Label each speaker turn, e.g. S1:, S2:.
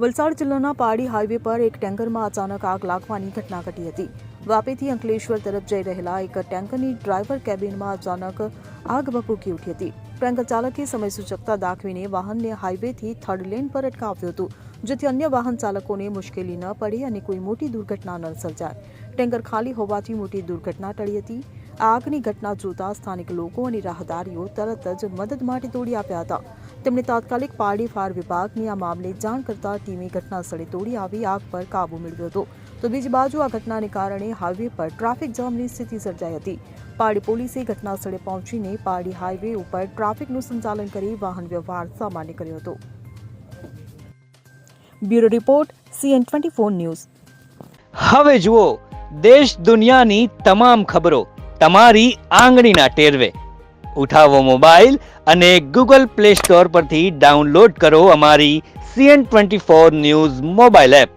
S1: વલસાડ જિલ્લાના પારડી હાઈવે પર એક ટેન્કરમાં અચાનક આગ લાગવાની ઘટના ઘટી હતી। વાપીથી અંકલેશ્વર તરફ જઈ રહેલા એક ટેન્કરની ડ્રાઈવર કેબિનમાં અચાનક આગ ભભૂકી ઉઠી હતી। ટેન્કર ચાલકે સમય સૂચકતા દાખવીને વાહનને હાઈવેથી થર્ડ લેન પર અટકાવ્યું હતું, જેથી અન્ય વાહન ચાલકોને મુશ્કેલી ન પડે અને કોઈ મોટી દુર્ઘટના ન સર્જાય। ટેન્કર ખાલી હોવાથી મોટી દુર્ઘટના ટળી હતી। આ આગની ઘટના જોતા સ્થાનિક લોકો અને રાહદારીઓ તરત જ મદદ માટે દોડી આવ્યા હતા। તેમણે તાત્કાલિક પારડી ફાયર વિભાગની આ મામલે જાણ કરતા ટીમે ઘટનાસ્થળે દોડી આવી આગ પર કાબૂ મેળવ્યો હતો। તો બીજી બાજુ આ ઘટનાને કારણે હાઈવે પર ટ્રાફિક જામની સ્થિતિ સર્જાઈ હતી। પારડી પોલીસે ઘટનાસ્થળે પહોંચીને પારડી હાઈવે ઉપર ટ્રાફિકનું સંચાલન કરી વાહન વ્યવહાર સામાન્ય કર્યો હતો। Bureau report CN24 news.
S2: હવે જુઓ દેશ દુનિયાની તમામ ખબરો તમારી આંગળીના ટેરવે। ઉઠાવો મોબાઈલ અને Google Play Store પરથી ડાઉનલોડ કરો અમારી CN24 ન્યૂઝ મોબાઈલ એપ।